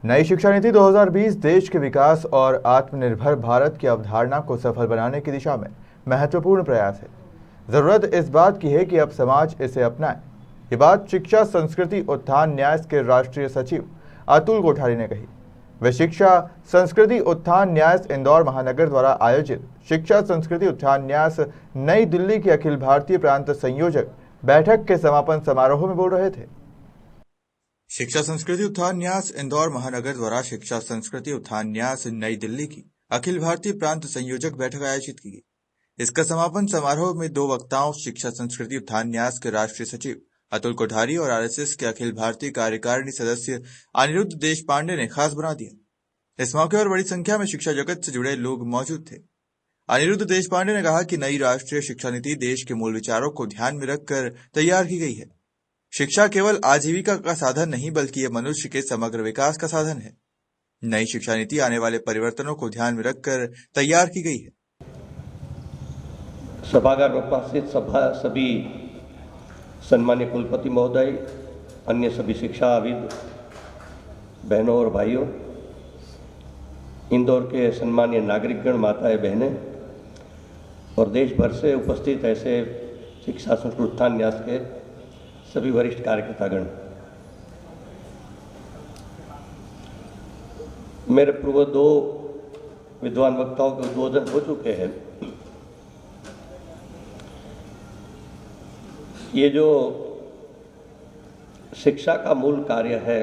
नई शिक्षा नीति 2020 देश के विकास और आत्मनिर्भर भारत की अवधारणा को सफल बनाने की दिशा में महत्वपूर्ण प्रयास है। जरूरत इस बात की है कि अब समाज इसे अपनाए। ये बात शिक्षा संस्कृति उत्थान न्यास के राष्ट्रीय सचिव अतुल कोठारी ने कही। वे शिक्षा संस्कृति उत्थान न्यास इंदौर महानगर द्वारा आयोजित शिक्षा संस्कृति उत्थान न्यास नई दिल्ली के अखिल भारतीय प्रांत संयोजक बैठक के समापन समारोह में बोल रहे थे। शिक्षा संस्कृति उत्थान न्यास इंदौर महानगर द्वारा शिक्षा संस्कृति उत्थान न्यास नई दिल्ली की अखिल भारतीय प्रांत संयोजक बैठक आयोजित की गई। इसका समापन समारोह में दो वक्ताओं शिक्षा संस्कृति उत्थान न्यास के राष्ट्रीय सचिव अतुल कोठारी और आरएसएस के अखिल भारतीय कार्यकारिणी सदस्य अनिरुद्ध देशपांडे ने खास बना दिया। इस मौके पर बड़ी संख्या में शिक्षा जगत से जुड़े लोग मौजूद थे। अनिरुद्ध देशपांडे ने कहा कि नई राष्ट्रीय शिक्षा नीति देश के मूल विचारों को ध्यान में रखकर तैयार की गई है। शिक्षा केवल आजीविका का साधन नहीं बल्कि यह मनुष्य के समग्र विकास का साधन है। नई शिक्षा नीति आने वाले परिवर्तनों को ध्यान में रखकर तैयार की गई है। सभागार में उपस्थित सभी सम्मानीय कुलपति महोदय, अन्य सभी शिक्षाविद बहनों और भाइयों, इंदौर के सम्मानीय नागरिकगण, माताएं, बहनें और देश भर से उपस्थित ऐसे शिक्षा संस्कृति उत्थान न्यास के सभी वरिष्ठ कार्यकर्तागण, मेरे पूर्व दो विद्वान वक्ताओं के उद्बोधन हो चुके हैं। ये जो शिक्षा का मूल कार्य है,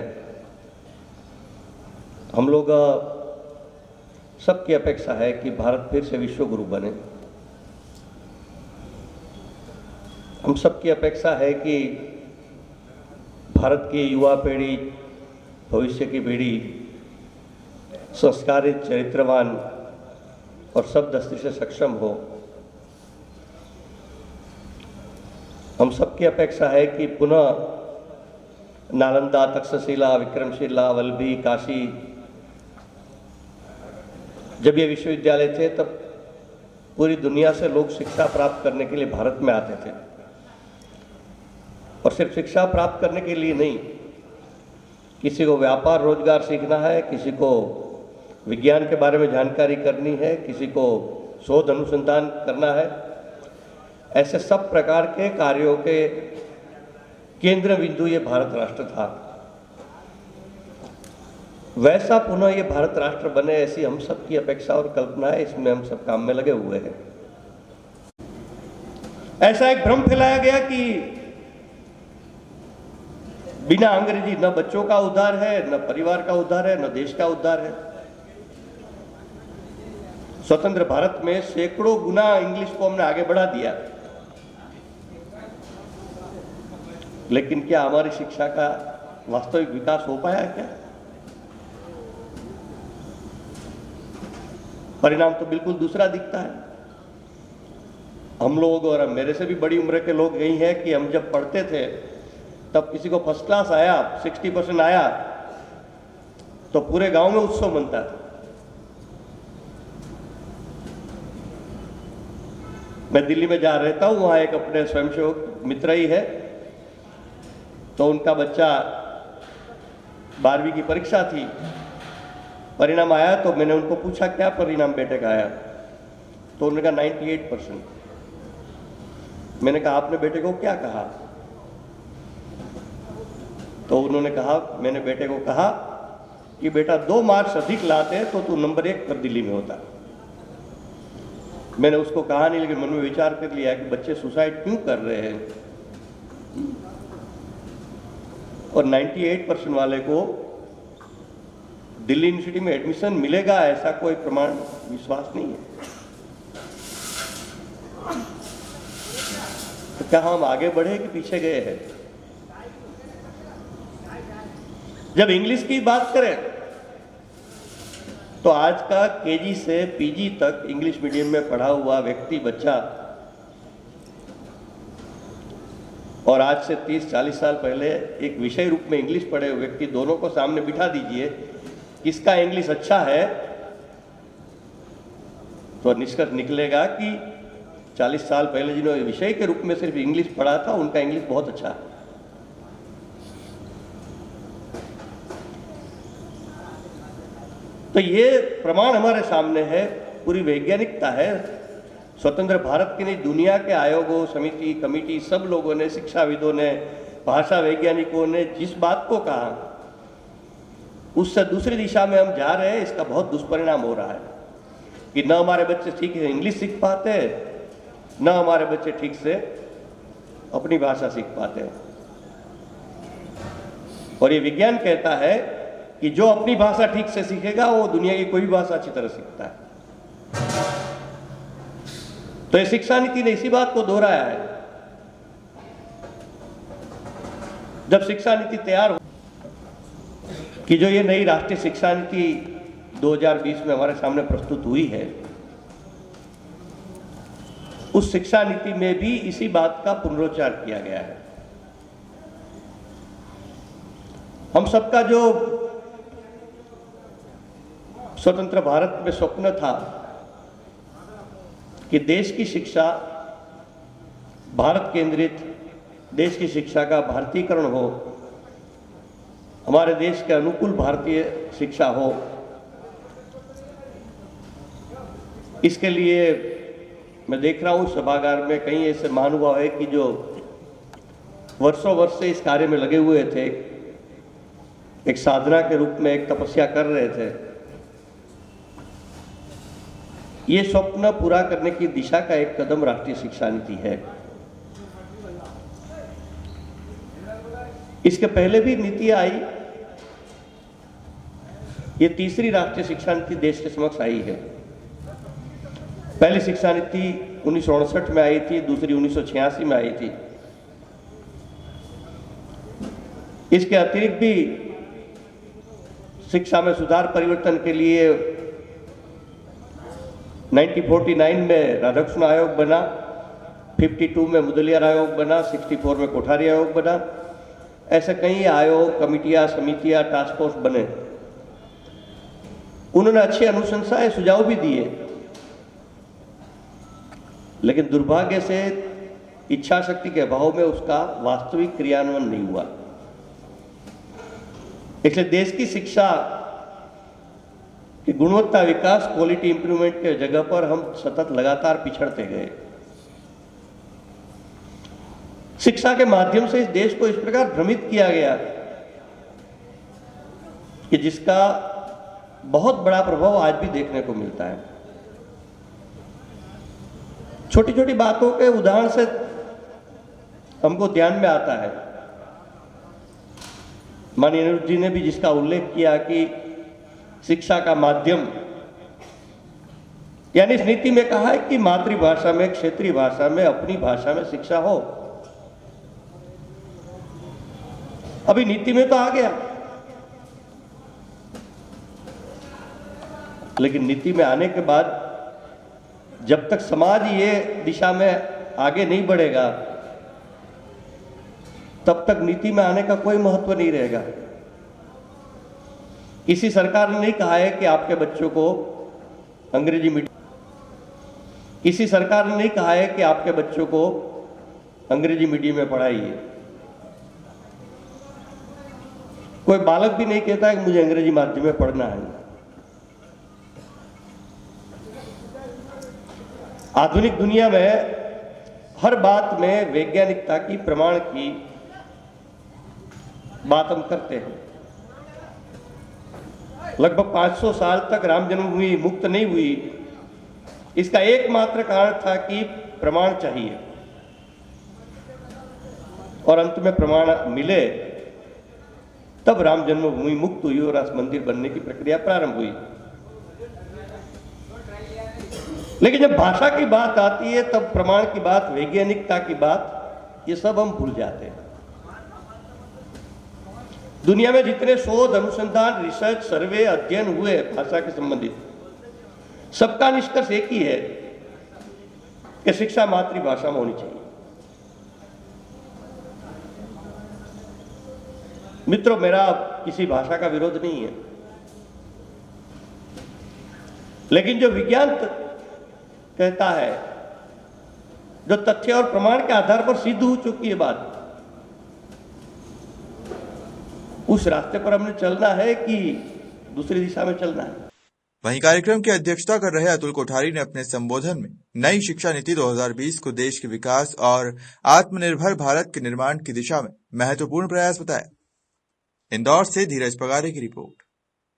हम लोग सबकी अपेक्षा है कि भारत फिर से विश्व गुरु बने। हम सबकी अपेक्षा है कि भारत की युवा पीढ़ी, भविष्य की पीढ़ी संस्कारित, चरित्रवान और सब दृष्टि से सक्षम हो। हम सबकी अपेक्षा है कि पुनः नालंदा, तक्षशिला, विक्रमशिला, वल्लभी, काशी, जब ये विश्वविद्यालय थे तब पूरी दुनिया से लोग शिक्षा प्राप्त करने के लिए भारत में आते थे। और सिर्फ शिक्षा प्राप्त करने के लिए नहीं, किसी को व्यापार रोजगार सीखना है, किसी को विज्ञान के बारे में जानकारी करनी है, किसी को शोध अनुसंधान करना है, ऐसे सब प्रकार के कार्यों के केंद्र बिंदु ये भारत राष्ट्र था। वैसा पुनः ये भारत राष्ट्र बने, ऐसी हम सब की अपेक्षा और कल्पना है। इसमें हम सब काम में लगे हुए हैं। ऐसा एक भ्रम फैलाया गया कि बिना अंग्रेजी न बच्चों का उद्धार है, न परिवार का उद्धार है, न देश का उद्धार है। स्वतंत्र भारत में सैकड़ों गुना इंग्लिश को हमने आगे बढ़ा दिया, लेकिन क्या हमारी शिक्षा का वास्तविक विकास हो पाया क्या? परिणाम तो बिल्कुल दूसरा दिखता है। हम लोग और मेरे से भी बड़ी उम्र के लोग यही हैं कि हम जब पढ़ते थे तब किसी को फर्स्ट क्लास आया, 60% आया, तो पूरे गांव में उत्सव मनता था। मैं दिल्ली में जहाँ रहता हूँ, वहाँ एक अपने स्वयंसेवक मित्र ही है, तो उनका बच्चा 12वीं की परीक्षा थी, परिणाम आया, तो मैंने उनको पूछा क्या परिणाम बेटे का आया, तो उन्होंने कहा 98%। मैंने कहा आपने बेटे को क्या कहा? तो उन्होंने कहा, मैंने बेटे को कहा कि बेटा 2 मार्क्स अधिक लाते तो तू नंबर 1 पर दिल्ली में होता। मैंने उसको कहा नहीं, लेकिन मन में विचार कर लिया कि बच्चे सुसाइड क्यों कर रहे हैं। और 98% वाले को दिल्ली यूनिवर्सिटी में एडमिशन मिलेगा, ऐसा कोई प्रमाण विश्वास नहीं है। तो क्या हम आगे बढ़े कि पीछे गए हैं? जब इंग्लिश की बात करें तो आज का केजी से पीजी तक इंग्लिश मीडियम में पढ़ा हुआ व्यक्ति, बच्चा, और आज से 30-40 साल पहले एक विषय रूप में इंग्लिश पढ़े हुए व्यक्ति, दोनों को सामने बिठा दीजिए, किसका इंग्लिश अच्छा है, तो निष्कर्ष निकलेगा कि 40 साल पहले जिन्होंने विषय के रूप में सिर्फ इंग्लिश पढ़ा था, उनका इंग्लिश बहुत अच्छा है। तो ये प्रमाण हमारे सामने है, पूरी वैज्ञानिकता है। स्वतंत्र भारत की नहीं, दुनिया के आयोगों, समिति, कमेटी, सब लोगों ने, शिक्षाविदों ने, भाषा वैज्ञानिकों ने जिस बात को कहा, उससे दूसरी दिशा में हम जा रहे हैं। इसका बहुत दुष्परिणाम हो रहा है कि न हमारे बच्चे ठीक से इंग्लिश सीख पाते हैं, न हमारे बच्चे ठीक से अपनी भाषा सीख पाते हैं। और ये विज्ञान कहता है कि जो अपनी भाषा ठीक से सीखेगा वो दुनिया की कोई भी भाषा अच्छी तरह सीखता है। तो ये शिक्षा नीति ने इसी बात को दोहराया है। जब शिक्षा नीति तैयार हो कि जो ये नई राष्ट्रीय शिक्षा नीति 2020 में हमारे सामने प्रस्तुत हुई है, उस शिक्षा नीति में भी इसी बात का पुनरुच्चार किया गया है। हम सबका जो स्वतंत्र भारत में स्वप्न था कि देश की शिक्षा भारत केंद्रित, देश की शिक्षा का भारतीयकरण हो, हमारे देश के अनुकूल भारतीय शिक्षा हो, इसके लिए मैं देख रहा हूँ सभागार में कई ऐसे महानुभाव है कि जो वर्षों वर्ष से इस कार्य में लगे हुए थे, एक साधना के रूप में एक तपस्या कर रहे थे। ये स्वप्न पूरा करने की दिशा का एक कदम राष्ट्रीय शिक्षा नीति है। इसके पहले भी नीति आई, ये तीसरी राष्ट्रीय शिक्षा नीति देश के समक्ष आई है। पहली शिक्षा नीति 1959 में आई थी, दूसरी 1986 में आई थी। इसके अतिरिक्त भी शिक्षा में सुधार परिवर्तन के लिए 1949 में राधाकृष्ण आयोग बना, 52 में मुदलियार आयोग बना, 64 में कोठारी आयोग बना। ऐसे कई आयोग, कमिटियां, समितियां, टास्क फोर्स बने। उन्होंने अच्छी अनुशंसाएं, सुझाव भी दिए, लेकिन दुर्भाग्य से इच्छा शक्ति के अभाव में उसका वास्तविक क्रियान्वयन नहीं हुआ। इसलिए देश की शिक्षा की गुणवत्ता विकास, क्वालिटी इंप्रूवमेंट के जगह पर हम सतत लगातार पिछड़ते गए। शिक्षा के माध्यम से इस देश को इस प्रकार भ्रमित किया गया कि जिसका बहुत बड़ा प्रभाव आज भी देखने को मिलता है। छोटी छोटी बातों के उदाहरण से हमको ध्यान में आता है। माननीय नेहरू जी ने भी जिसका उल्लेख किया कि शिक्षा का माध्यम, यानी इस नीति में कहा है कि मातृभाषा में, क्षेत्रीय भाषा में, अपनी भाषा में शिक्षा हो। अभी नीति में तो आ गया, लेकिन नीति में आने के बाद जब तक समाज ये दिशा में आगे नहीं बढ़ेगा, तब तक नीति में आने का कोई महत्व नहीं रहेगा। किसी सरकार ने नहीं कहा है कि आपके बच्चों को अंग्रेजी मीडियम, किसी सरकार ने नहीं कहा है कि आपके बच्चों को अंग्रेजी मीडियम में पढ़ाइए। कोई बालक भी नहीं कहता है कि मुझे अंग्रेजी माध्यम में पढ़ना है। आधुनिक दुनिया में हर बात में वैज्ञानिकता की, प्रमाण की बात हम करते हैं। लगभग 500 साल तक राम जन्मभूमि मुक्त नहीं हुई, इसका एकमात्र कारण था कि प्रमाण चाहिए, और अंत में प्रमाण मिले तब राम जन्मभूमि मुक्त हुई और राम मंदिर बनने की प्रक्रिया प्रारंभ हुई। लेकिन जब भाषा की बात आती है, तब प्रमाण की बात, वैज्ञानिकता की बात, ये सब हम भूल जाते हैं। दुनिया में जितने शोध, अनुसंधान, रिसर्च, सर्वे, अध्ययन हुए भाषा के संबंधित, सबका निष्कर्ष एक ही है कि शिक्षा मातृभाषा में होनी चाहिए। मित्रों, मेरा किसी भाषा का विरोध नहीं है, लेकिन जो विज्ञान कहता है, जो तथ्य और प्रमाण के आधार पर सिद्ध हो चुकी है बात, उस रास्ते पर हमने चलना है कि दूसरी दिशा में चलना है। वहीं कार्यक्रम की अध्यक्षता कर रहे अतुल कोठारी ने अपने संबोधन में नई शिक्षा नीति 2020 को देश के विकास और आत्मनिर्भर भारत के निर्माण की दिशा में महत्वपूर्ण प्रयास बताया। इंदौर से धीरज पगारे की रिपोर्ट।